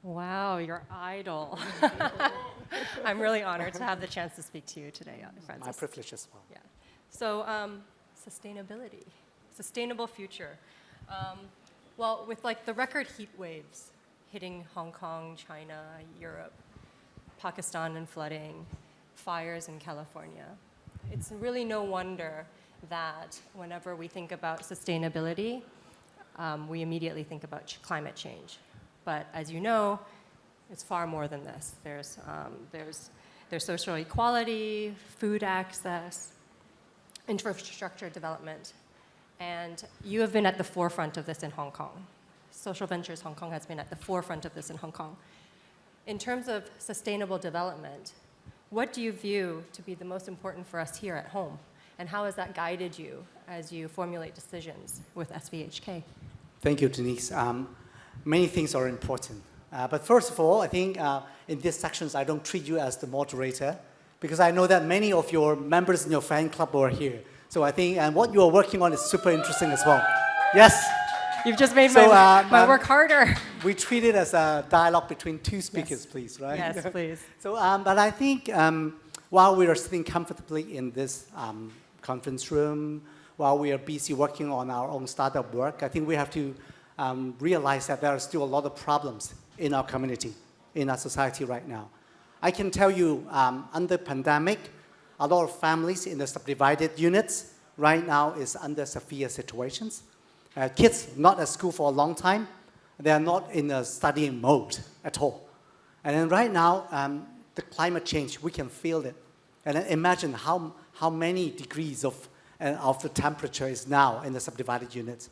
Wow, your idol. I'm really honored to have the chance to speak to you today, Francis. My privilege as well. Yeah. So, sustainability, sustainable future. Well, with like the record heat waves hitting Hong Kong, China, Europe, Pakistan and flooding, fires in California, it's really no wonder that whenever we think about sustainability, we immediately think about climate change. But as you know, it's far more than this. There's social equality, food access, infrastructure development. And you have been at the forefront of this in Hong Kong. Social Ventures Hong Kong has been at the forefront of this in Hong Kong. In terms of sustainable development, what do you view to be the most important for us here at home? And how has that guided you as you formulate decisions with SVHK? Thank you, Denise. Many things are important. But first of all, I think in these sections, I don't treat you as the moderator because I know that many of your members in your fan club are here. So I think what you are working on is super interesting as well. Yes? You've just made my work harder. We treat it as a dialogue between two speakers, yes. Please, right? Yes, please. So, but I think while we are sitting comfortably in this conference room, while we are busy working on our own startup work, I think we have to realize that there are still a lot of problems in our community, in our society right now. I can tell you, under pandemic, a lot of families in the subdivided units right now is under severe situations. Kids not at school for a long time, they are not in a studying mode at all. And then right now, the climate change, we can feel it. And then imagine how many degrees of the temperature is now in the subdivided units.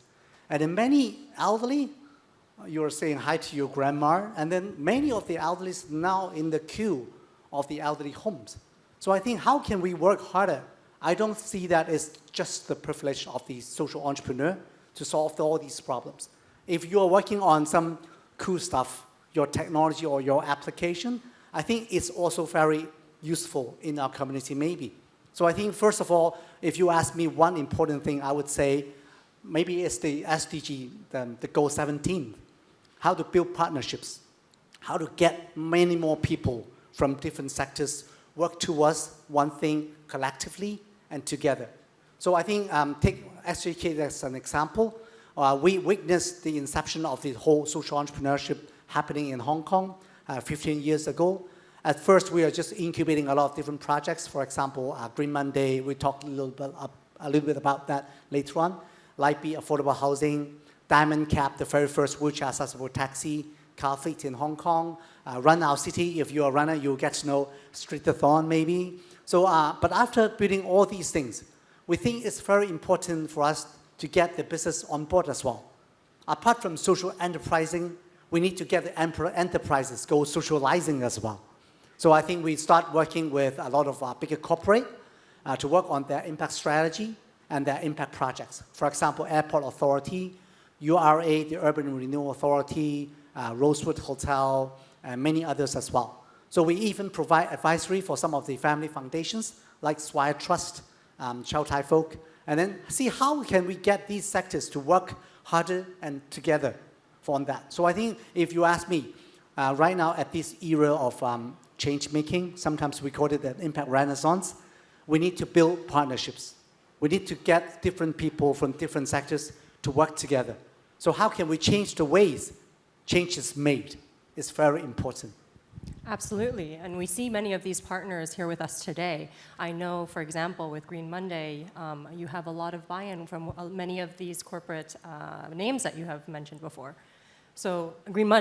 And in many elderly, you're saying hi to your grandma, and then many of the elderly now in the queue of the elderly homes. So I think how can we work harder? I don't see that as just the privilege of the social entrepreneur to solve all these problems. If you are working on some cool stuff, your technology or your application, I think it's also very useful in our community maybe. So I think first of all, if you ask me one important thing, I would say maybe it's the SDG, the goal 17, how to build partnerships, how to get many more people from different sectors work towards one thing collectively and together. So I think take SJK as an example. We witnessed the inception of the whole social entrepreneurship happening in Hong Kong 15 years ago. At first, we are just incubating a lot of different projects. For example, Green Monday, we talked a little bit about that later on. Lightbeat affordable housing, Diamond Cap, the very first wheelchair accessible taxi, car fleet in Hong Kong, Run Our City. If you're a runner, you'll get to know Streetathon maybe. So, but after building all these things, we think it's very important for us to get the business on board as well. Apart from social enterprising, we need to get the enterprises go socializing as well. So I think we start working with a lot of bigger corporate to work on their impact strategy and their impact projects. For example, Airport Authority, URA, the Urban Renewal Authority, Rosewood Hotel, and many others as well. So we even provide advisory for some of the family foundations like Swire Trust, Chow Tai Folk, and then see how can we get these sectors to work harder and together on that. So I think if you ask me, right now at this era of change making, sometimes we call it an impact renaissance, we need to build partnerships. We need to get different people from different sectors to work together. So how can we change the ways change is made? It's very important. Absolutely, and we see many of these partners here with us today. I know, for example, with Green Monday, you have a lot of buy-in from many of these corporate names that you have mentioned before. So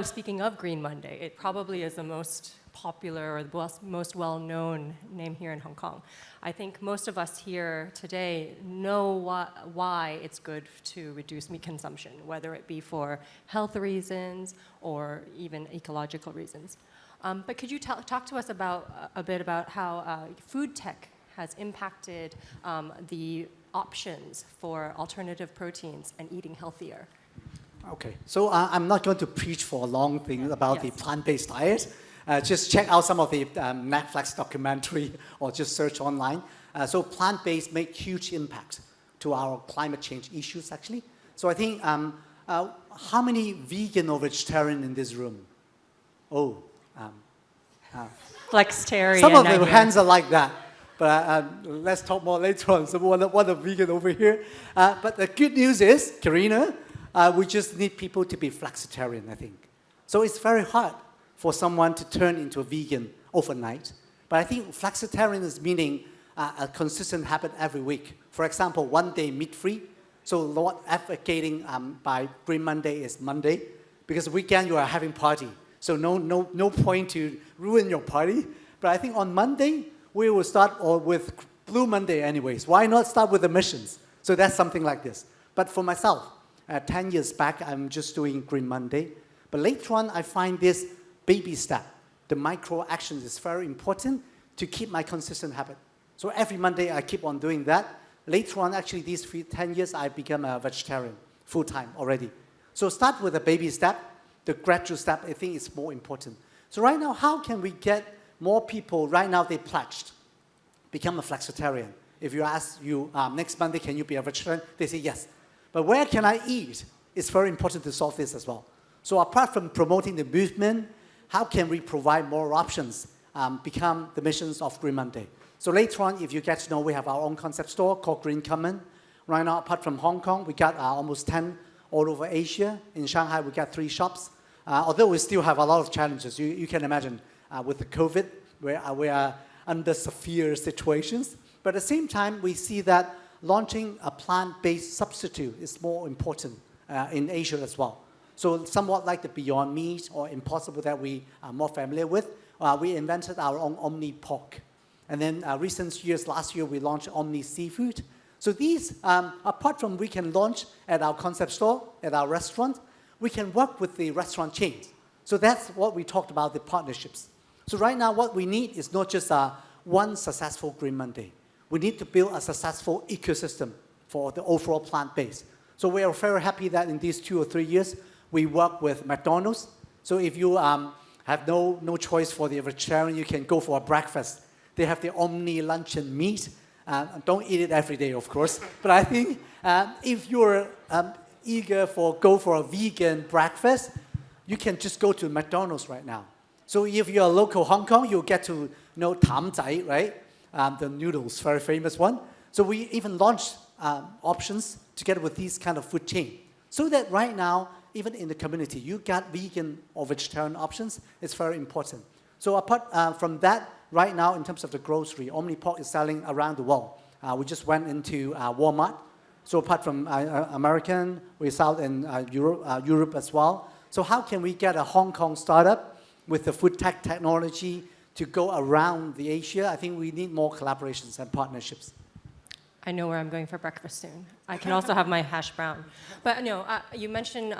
speaking of Green Monday, it probably is the most popular or the most well-known name here in Hong Kong. I think most of us here today know why it's good to reduce meat consumption, whether it be for health reasons or even ecological reasons. But could you talk to us a bit about how food tech has impacted the options for alternative proteins and eating healthier? Okay, so I'm not going to preach for a long thing about the plant-based diet. Just check out some of the Netflix documentary or just search online. So plant-based make huge impact to our climate change issues, actually. So I think, how many vegan or vegetarian in this room? Oh, Flexitarian. some of I the hear. hands are like that. But let's talk more later on. So one of vegan over here. But the good news is, Karina, we just need people to be flexitarian, I think. So it's very hard for someone to turn into a vegan overnight. But I think flexitarian is meaning a consistent habit every week. For example, one day meat-free. So what advocating by Green Monday is Monday, because weekend you are having party. So no point to ruin your party. But I think on Monday, we will start with Blue Monday anyways. Why not start with the missions? So that's something like this. But for myself, 10 years back, I'm just doing Green Monday. But later on, I find this baby step, the micro actions is very important to keep my consistent habit. So every Monday, I keep on doing that. Later on, actually, these 10 years, I become a vegetarian full-time already. So start with a baby step. The gradual step, I think, is more important. So right now, how can we get more people, right now they pledged, become a flexitarian? If you ask you, next Monday, can you be a vegetarian? They say yes. But where can I eat? It's very important to solve this as well. So apart from promoting the movement, how can we provide more options, become the missions of Green Monday? So later on, if you get to know, we have our own concept store called Green Common. Right now, apart from Hong Kong, we got almost 10 all over Asia. In Shanghai, we got 3 shops. Although we still have a lot of challenges. You can imagine with the COVID, where we are under severe situations. But at the same time, we see that launching a plant-based substitute is more important in Asia as well. So somewhat like the Beyond Meat or Impossible that we are more familiar with, we invented our own Omni Pork. And then recent years, last year, we launched Omni Seafood. So these, apart from we can launch at our concept store, at our restaurant, we can work with the restaurant chains. So that's what we talked about, the partnerships. So right now, what we need is not just one successful Green Monday. We need to build a successful ecosystem for the overall plant base. So we are very happy that in these 2 or 3 years, we work with McDonald's. So if you have no choice for the vegetarian, you can go for a breakfast. They have the Omni Luncheon Meat. Don't eat it every day, of course. But I think if you're eager go for a vegan breakfast, you can just go to McDonald's right now. So if you're a local Hong Kong, you'll get to know Tam Zai, right? The noodles, very famous one. So we even launched options together with these kind of food chain. So that right now, even in the community, you got vegan or vegetarian options. It's very important. So apart from that, right now, in terms of the grocery, Omni Pork is selling around the world. We just went into Walmart. So apart from American, we sell in Europe as well. So how can we get a Hong Kong startup with the food tech technology to go around the Asia? I think we need more collaborations and partnerships. I know where I'm going for breakfast soon. I can also have my hash brown. But no, you mentioned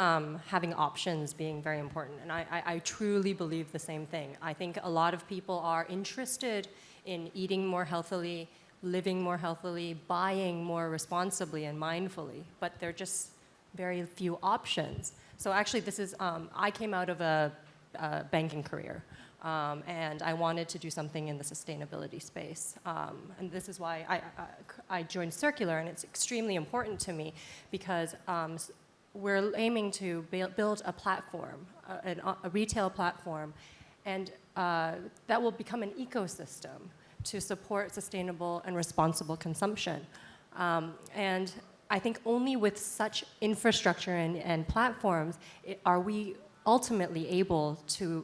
having options being very important, and I truly believe the same thing. I think a lot of people are interested in eating more healthily, living more healthily, buying more responsibly and mindfully, but there are just very few options. So actually, this is, I came out of a banking career. And I wanted to do something in the sustainability space. And this is why I joined Cerqular, and it's extremely important to me because we're aiming to build a platform, a retail platform, and that will become an ecosystem to support sustainable and responsible consumption. And I think only with such infrastructure and platforms are we ultimately able to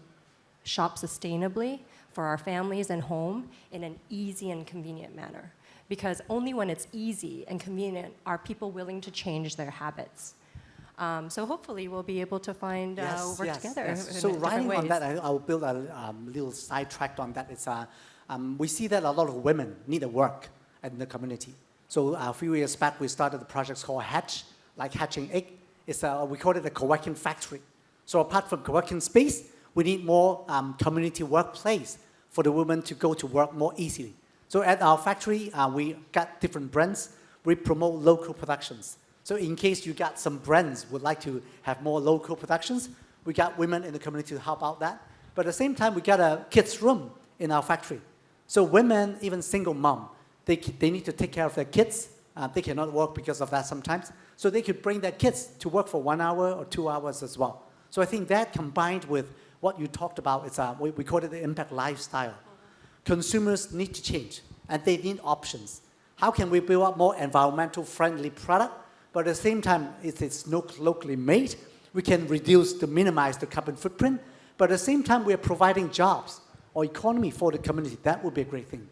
shop sustainably for our families and home in an easy and convenient manner. Because only when it's easy and convenient are people willing to change their habits. So hopefully we'll be able to find work together. Yes. So riding on that, I'll build a little sidetrack on that. It's we see that a lot of women need a work in the community. So a few years back, we started the project called Hatch, like hatching egg. It's we call it a co-working factory. So apart from co-working space, we need more community workplace for the women to go to work more easily. So at our factory, we got different brands. We promote local productions. So in case you got some brands would like to have more local productions, we got women in the community to help out that. But at the same time, we got a kids' room in our factory. So women, even single mom, they need to take care of their kids. They cannot work because of that sometimes. So they could bring their kids to work for 1 hour or 2 hours as well. So I think that combined with what you talked about is we call it the impact lifestyle. Consumers need to change, and they need options. How can we build up more environmental friendly product, but at the same time, if it's not locally made, we can minimize the carbon footprint, but at the same time, we are providing jobs or economy for the community. That would be a great thing.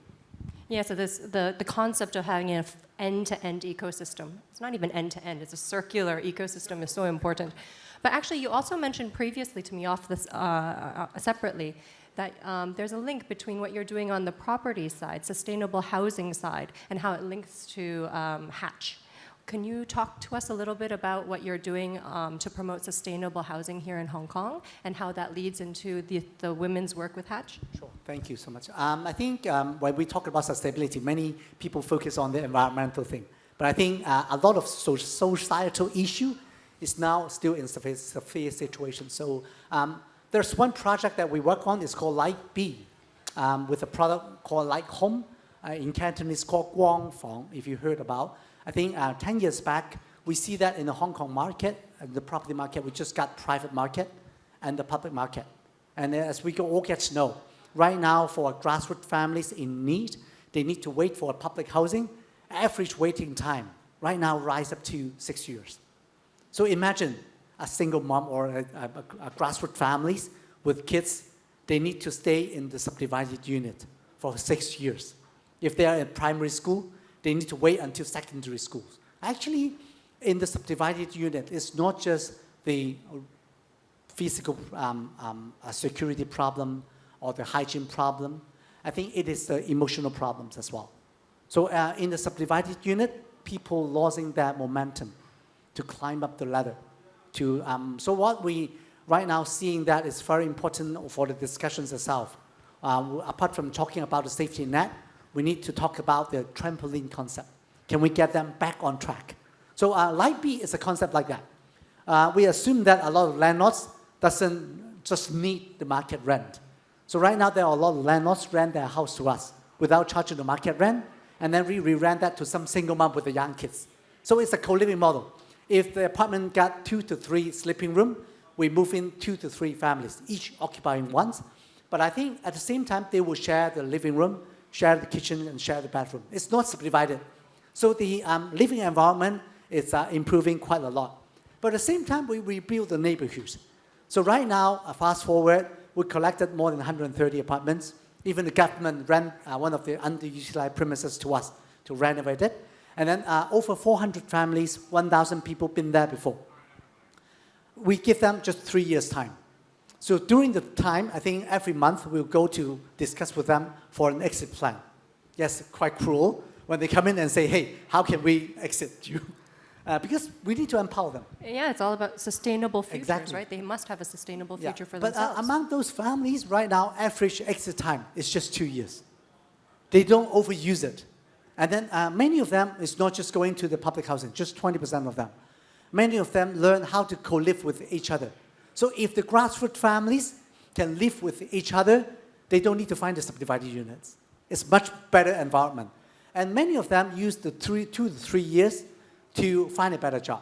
Yeah, so the concept of having an end-to-end ecosystem, it's not even end-to-end, it's a circular ecosystem is so important. But actually, you also mentioned previously to me off this separately that there's a link between what you're doing on the property side, sustainable housing side, and how it links to Hatch. Can you talk to us a little bit about what you're doing to promote sustainable housing here in Hong Kong and how that leads into the women's work with Hatch? Sure, thank you so much. I think when we talk about sustainability, many people focus on the environmental thing. But I think a lot of societal issue is now still in severe situation. So there's one project that we work on, it's called Light B, with a product called Light Home. In Cantonese, called Guang Fong, if you heard about. I think 10 years back, we see that in the Hong Kong market, the property market, we just got private market and the public market. And as we all get to know, right now for grassroots families in need, they need to wait for public housing. Average waiting time right now rise up to 6 years. So imagine a single mom or a grassroots families with kids, they need to stay in the subdivided unit for 6 years. If they are in primary school, they need to wait until secondary schools. Actually, in the subdivided unit, it's not just the physical security problem or the hygiene problem. I think it is the emotional problems as well. So in the subdivided unit, people losing that momentum to climb up the ladder. So what we right now seeing that is very important for the discussions itself. Apart from talking about the safety net, we need to talk about the trampoline concept. Can we get them back on track? So Light B is a concept like that. We assume that a lot of landlords doesn't just need the market rent. So right now there are a lot of landlords rent their house to us without charging the market rent, and then we rent that to some single mom with the young kids. So it's a co-living model. If the apartment got 2 to 3 sleeping room, we move in 2 to 3 families, each occupying once. But I think at the same time, they will share the living room, share the kitchen, and share the bathroom. It's not subdivided. So the living environment is improving quite a lot. But at the same time, we rebuild the neighborhoods. So right now, fast forward, we collected more than 130 apartments. Even the government rent one of the underutilized premises to us to renovate it. And then over 400 families, 1,000 people been there before. We give them just 3 years' time. So during the time, I think every month we'll go to discuss with them for an exit plan. Yes, quite cruel when they come in and say, hey, how can we exit you? Because we need to empower them. Yeah, it's all about sustainable futures, Exactly. right? They must have a sustainable future for But themselves. among those families, right now, average exit time is just 2 years. They don't overuse it. And then many of them is not just going to the public housing, just 20% of them. Many of them learn how to co-live with each other. So if the grassroots families can live with each other, they don't need to find the subdivided units. It's much better environment. And many of them use the 2 to 3 years to find a better job,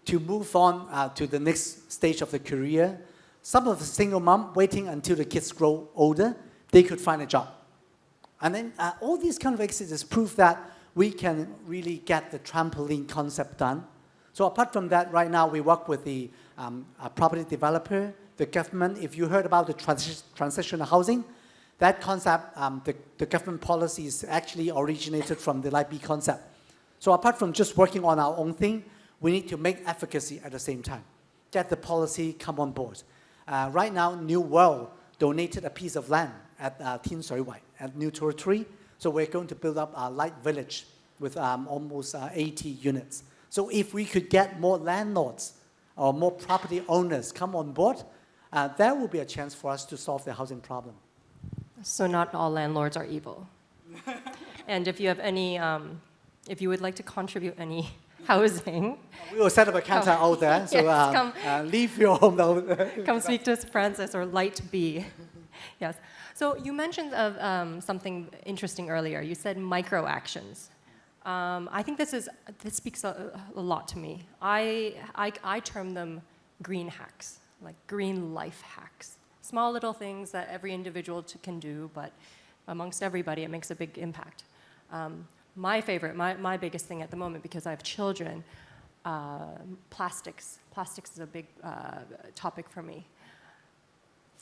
to move on to the next stage of the career. Some of the single mom waiting until the kids grow older, they could find a job. And then all these kind of exits prove that we can really get the trampoline concept done. So apart from that, right now we work with the property developer, the government. If you heard about the transitional housing, that concept, the government policy is actually originated from the Light B concept. So apart from just working on our own thing, we need to make efficacy at the same time. Get the policy come on board. Right now, New World donated a piece of land at Tin Shui Wai, at New Territory. So we're going to build up a light village with almost 80 units. So if we could get more landlords or more property owners come on board, there will be a chance for us to solve the housing problem. So not all landlords are evil. And if you have any, if you would like to contribute any housing, We will set up a counter out there. So Yes, leave your home now. come speak to Francis or Light B. Yes. So you mentioned of something interesting earlier. You said micro actions. I think this speaks a lot to me. I term them green hacks, like green life hacks. Small little things that every individual can do, but amongst everybody, it makes a big impact. My favorite, my biggest thing at the moment, because I have children, plastics. Plastics is a big topic for me.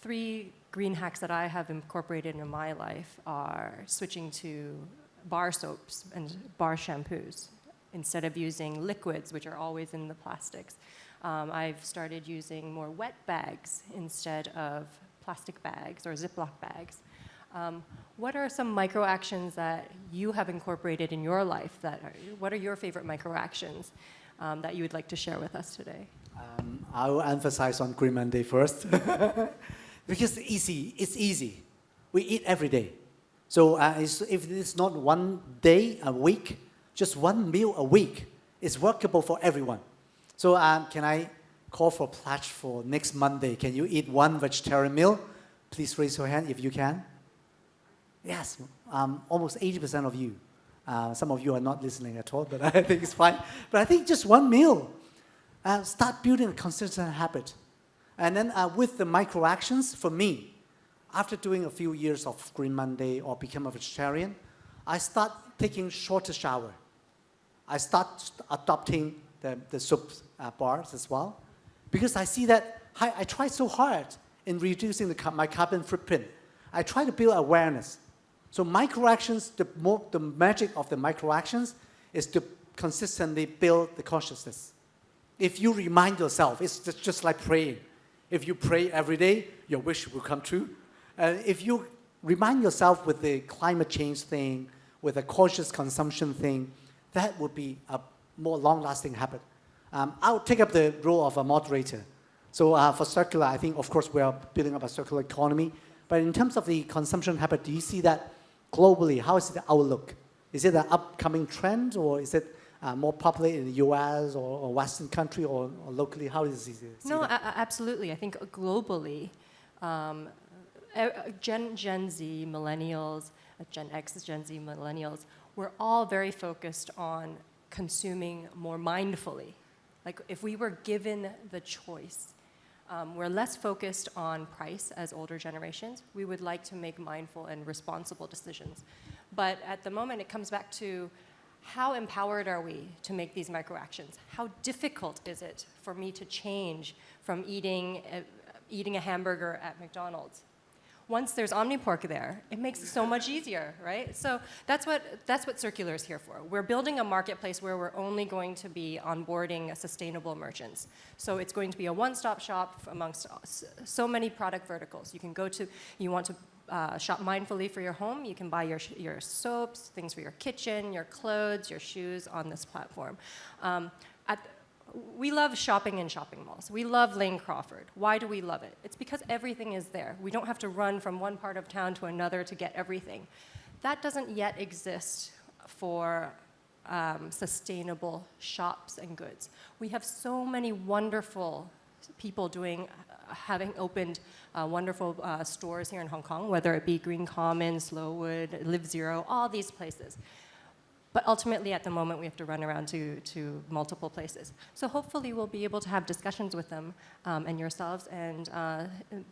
3 green hacks that I have incorporated in my life are switching to bar soaps and bar shampoos instead of using liquids, which are always in the plastics. I've started using more wet bags instead of plastic bags or Ziploc bags. What are some micro actions that you have incorporated in your life? What are your favorite micro actions that you would like to share with us today? I will emphasize on Green Monday first. Because it's easy. We eat every day. So if it's not one day a week, just one meal a week, it's workable for everyone. So can I call for a pledge for next Monday? Can you eat 1 vegetarian meal? Please raise your hand if you can. Yes, almost 80% of you. Some of you are not listening at all, but I think it's fine. But I think just 1 meal. Start building a consistent habit. And then with the micro actions, for me, after doing a few years of Green Monday or become a vegetarian, I start taking shorter shower. I start adopting the soap bars as well. Because I see that I try so hard in reducing my carbon footprint. I try to build awareness. So micro actions, the magic of the micro actions is to consistently build the consciousness. If you remind yourself, it's just like praying. If you pray every day, your wish will come true. If you remind yourself with the climate change thing, with a cautious consumption thing, that would be a more long-lasting habit. I'll take up the role of a moderator. So for Cerqular, I think, of course, we are building up a circular economy. But in terms of the consumption habit, do you see that globally? How is the outlook? Is it an upcoming trend, or is it more popular in the US or Western country or locally? How is it? No, absolutely. I think globally, Gen Z, millennials, Gen X, Gen Z, millennials, we're all very focused on consuming more mindfully. Like if we were given the choice, we're less focused on price as older generations. We would like to make mindful and responsible decisions. But at the moment, it comes back to how empowered are we to make these micro actions? How difficult is it for me to change from eating a hamburger at McDonald's? Once there's Omnipork there, it makes it so much easier, right? So that's what Cerqular is here for. We're building a marketplace where we're only going to be onboarding sustainable merchants. So it's going to be a one-stop shop amongst so many product verticals. You can go to, you want to shop mindfully for your home, you can buy your soaps, things for your kitchen, your clothes, your shoes on this platform. We love shopping in shopping malls. We love Lane Crawford. Why do we love it? It's because everything is there. We don't have to run from one part of town to another to get everything. That doesn't yet exist for sustainable shops and goods. We have so many wonderful people having opened wonderful stores here in Hong Kong, whether it be Green Commons, Slowood, Live Zero, all these places. But ultimately, at the moment, we have to run around to multiple places. So hopefully, we'll be able to have discussions with them and yourselves, and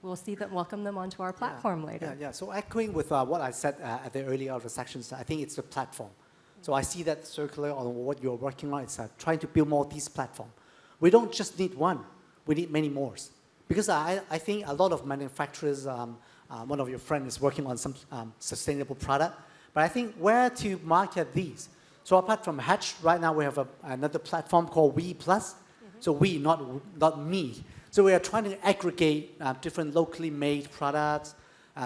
we'll welcome them onto our platform later. Yeah. So echoing with what I said at the earlier of the sections, I think it's the platform. So I see that Cerqular on what you're working on is trying to build more of these platforms. We don't just need one; we need many more. Because I think a lot of manufacturers, one of your friends is working on some sustainable product. But I think where to market these. So apart from Hatch, right now we have another platform called We Plus. So we, not me. So we are trying to aggregate different locally made products.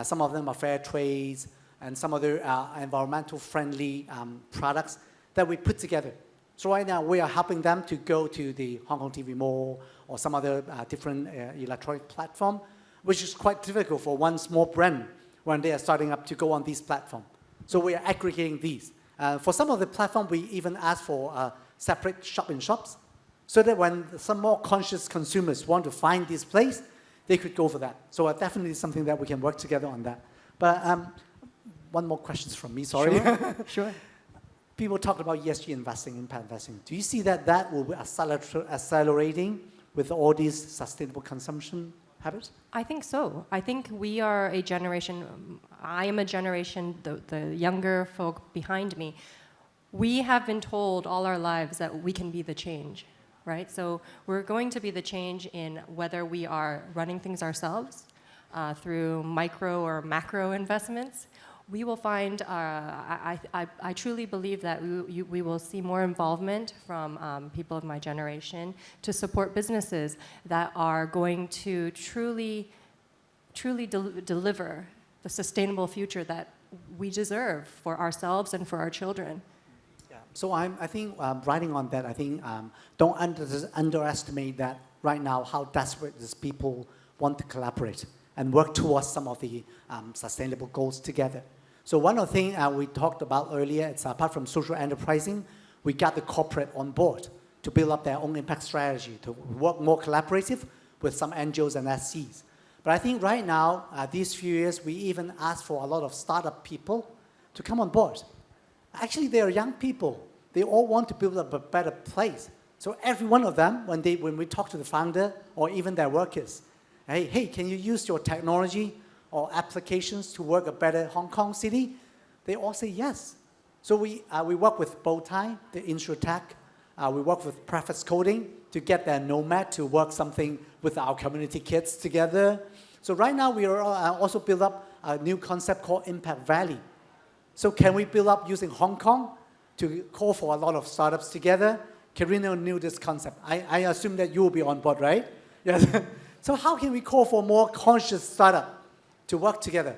Some of them are fair trades, and some other environmental friendly products that we put together. So right now we are helping them to go to the Hong Kong TV Mall or some other different electronic platform, which is quite difficult for one small brand when they are starting up to go on these platforms. So we are aggregating these. For some of the platforms, we even ask for separate shop-in-shops, so that when some more conscious consumers want to find this place, they could go for that. So definitely something that we can work together on that. But one more question from me, sorry. Sure. People talk about ESG investing, impact investing. Do you see that will be accelerating with all these sustainable consumption habits? I think so. I think we are a generation, I am a generation, the younger folk behind me, we have been told all our lives that we can be the change, right? So we're going to be the change in whether we are running things ourselves through micro or macro investments. We will find, I truly believe that we will see more involvement from people of my generation to support businesses that are going to truly deliver the sustainable future that we deserve for ourselves and for our children. Yeah. So I think writing on that, I think don't underestimate that right now how desperate these people want to collaborate and work towards some of the sustainable goals together. So one of the things we talked about earlier, it's apart from social enterprising, we got the corporate on board to build up their own impact strategy, to work more collaborative with some NGOs and SCs. But I think right now, these few years, we even asked for a lot of startup people to come on board. Actually, they are young people. They all want to build up a better place. So every one of them, when we talk to the founder or even their workers, hey, can you use your technology or applications to work a better Hong Kong city? They all say yes. So we work with Bowtie, the InsurTech. We work with Preface Coding to get their Nomad to work something with our community kids together. So right now we are also build up a new concept called Impact Valley. So can we build up using Hong Kong to call for a lot of startups together? Karina knew this concept. I assume that you will be on board, right? Yes. So how can we call for more conscious startup to work together?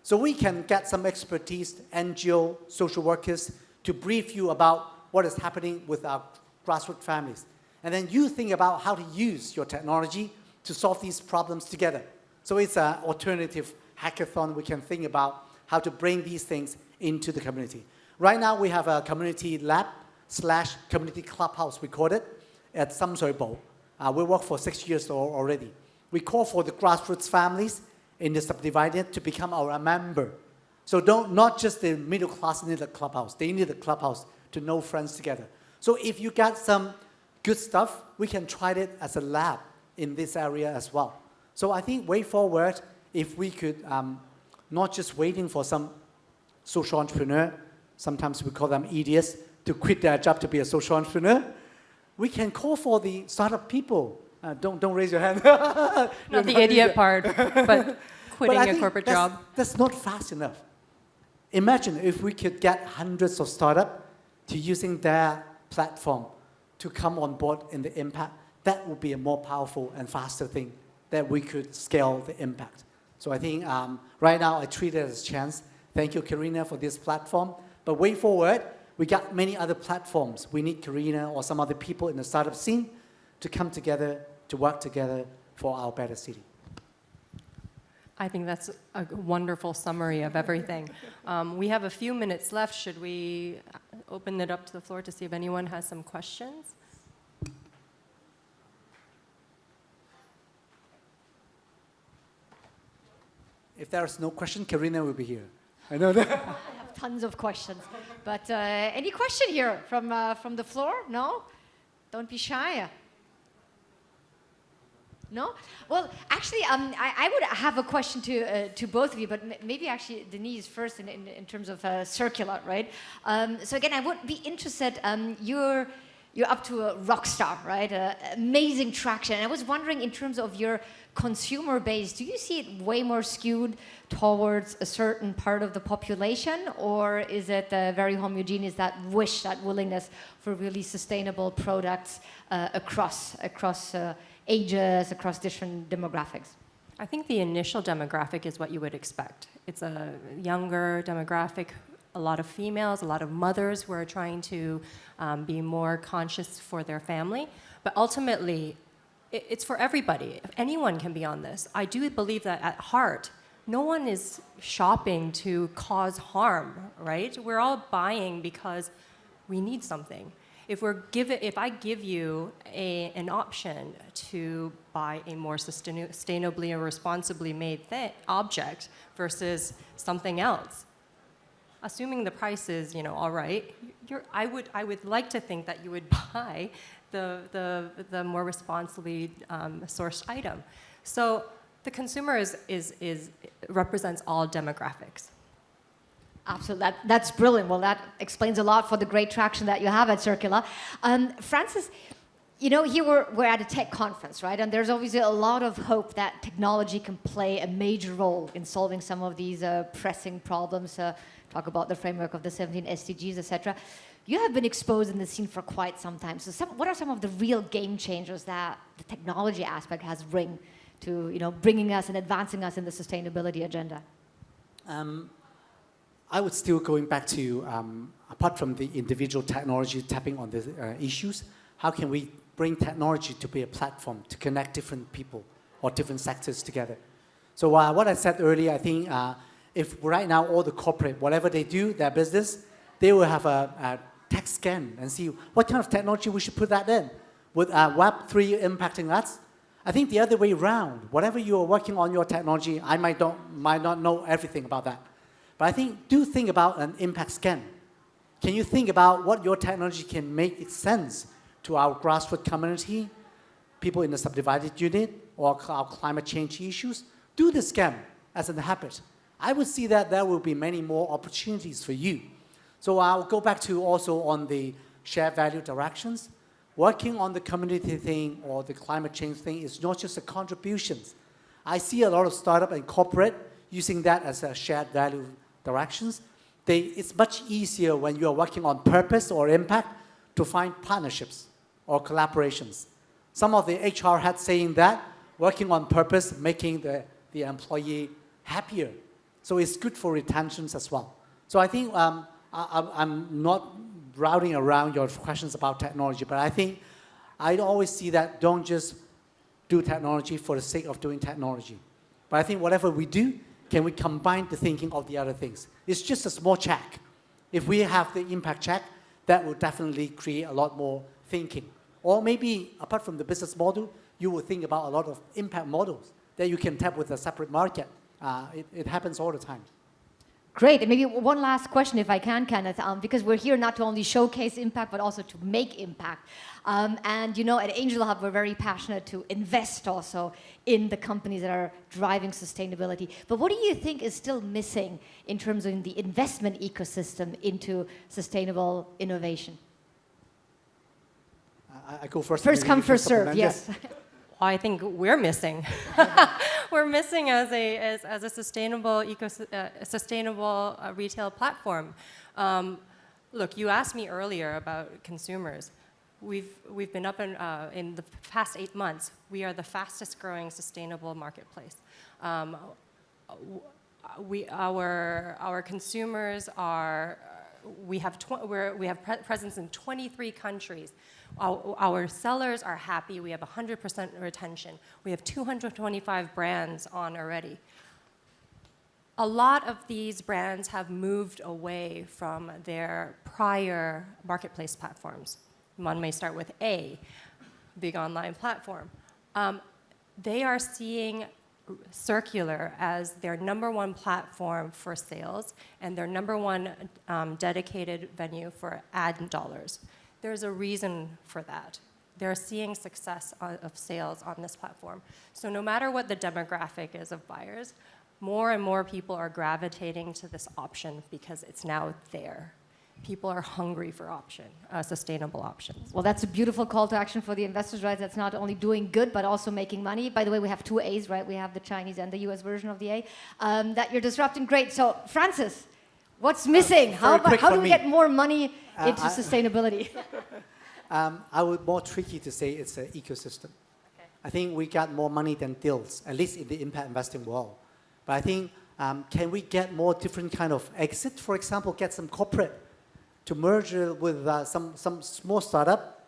So we can get some expertise, NGO, social workers, to brief you about what is happening with our grassroots families. And then you think about how to use your technology to solve these problems together. So it's an alternative hackathon. We can think about how to bring these things into the community. Right now, we have a community lab / community clubhouse, we call it, at Sam Shui Po. We work for 6 years already. We call for the grassroots families in the subdivided to become our member. So not just the middle class need a clubhouse. They need a clubhouse to know friends together. So if you got some good stuff, we can try it as a lab in this area as well. So I think way forward, if we could not just waiting for some social entrepreneur, sometimes we call them idiots, to quit their job to be a social entrepreneur, we can call for the startup people. Don't raise your hand. Not the idiot part, but quitting but a corporate job. That's not fast enough. Imagine if we could get hundreds of startups to using their platform to come on board in the impact. That would be a more powerful and faster thing that we could scale the impact. So I think right now I treat it as a chance. Thank you, Karina, for this platform. But way forward, we got many other platforms. We need Karina or some other people in the startup scene to come together, to work together for our better city. I think that's a wonderful summary of everything. We have a few minutes left. Should we open it up to the floor to see if anyone has some questions? If there's no question, Karina will be here. I know that. I have tons of questions. But any question here from the floor? No? Don't be shy. No? Well, actually, I would have a question to both of you, but maybe actually Denise first in terms of Cerqular, right? So again, I would be interested, you're up to a rock star, right? Amazing traction. I was wondering in terms of your consumer base, do you see it way more skewed towards a certain part of the population, or is it very homogeneous, that wish, that willingness for really sustainable products across ages, across different demographics? I think the initial demographic is what you would expect. It's a younger demographic, a lot of females, a lot of mothers who are trying to be more conscious for their family. But ultimately, it's for everybody. Anyone can be on this. I do believe that at heart, no one is shopping to cause harm, right? We're all buying because we need something. If I give you an option to buy a more sustainably and responsibly made object versus something else, assuming the price is, all right, I would like to think that you would buy the more responsibly sourced item. So the consumer represents all demographics. Absolutely, that's brilliant. Well, that explains a lot for the great traction that you have at Cerqular. Francis, here we're at a tech conference, right? And there's obviously a lot of hope that technology can play a major role in solving some of these pressing problems. Talk about the framework of the 17 SDGs, etc. You have been exposed in the scene for quite some time. So what are some of the real game changers that the technology aspect has bring to bringing us and advancing us in the sustainability agenda? I would still going back to, apart from the individual technology tapping on the issues, how can we bring technology to be a platform to connect different people or different sectors together? So what I said earlier, I think if right now all the corporate, whatever they do, their business, they will have a tech scan and see what kind of technology we should put that in. With Web3 impacting us? I think the other way around, whatever you are working on your technology, I might not know everything about that. But I think, do think about an impact scan. Can you think about what your technology can make sense to our grassroots community, people in the subdivided unit, or our climate change issues? Do the scan as a habit. I would see that there will be many more opportunities for you. So I'll go back to also on the shared value directions. Working on the community thing or the climate change thing is not just the contributions. I see a lot of startup and corporate using that as a shared value directions. It's much easier when you're working on purpose or impact to find partnerships or collaborations. Some of the HR heads saying that, working on purpose, making the employee happier. So it's good for retentions as well. So I think I'm not routing around your questions about technology, but I think I always see that don't just do technology for the sake of doing technology. But I think whatever we do, can we combine the thinking of the other things? It's just a small check. If we have the impact check, that will definitely create a lot more thinking. Or maybe, apart from the business model, you will think about a lot of impact models that you can tap with a separate market. It happens all the time. Great. And maybe one last question, if I can, Kenneth, because we're here not to only showcase impact, but also to make impact. And at Angel Hub, we're very passionate to invest also in the companies that are driving sustainability. But what do you think is still missing in terms of the investment ecosystem into sustainable innovation? I go first. First come, first serve, yes. Well, I think we're missing. We're missing as a sustainable retail platform. Look, you asked me earlier about consumers. We've been up in the past 8 months. We are the fastest growing sustainable marketplace. Our consumers are. We have presence in 23 countries. Our sellers are happy. We have 100% retention. We have 225 brands on already. A lot of these brands have moved away from their prior marketplace platforms. One may start with A, big online platform. They are seeing Cerqular as their #1 platform for sales and their #1 dedicated venue for ad dollars. There's a reason for that. They're seeing success of sales on this platform. So no matter what the demographic is of buyers, more and more people are gravitating to this option because it's now there. People are hungry for sustainable options. Well, that's a beautiful call to action for the investors, right? That's not only doing good, but also making money. By the way, we have 2 A's, right? We have the Chinese and the US version of the A. That you're disrupting, great. So, Francis, what's missing? How do we get more money into sustainability? I would more tricky to say it's an ecosystem. Okay. I think we got more money than deals, at least in the impact investing world. But I think, can we get more different kind of exit? For example, get some corporate to merge with some small startup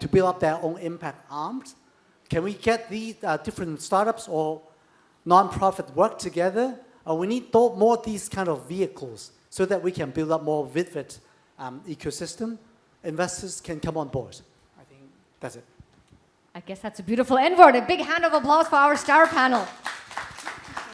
to build up their own impact arms? Can we get these different startups or non-profit work together? We need more of these kind of vehicles so that we can build up more vivid ecosystem. Investors can come on board. I think that's it. I guess that's a beautiful end word. A big hand of applause for our star panel.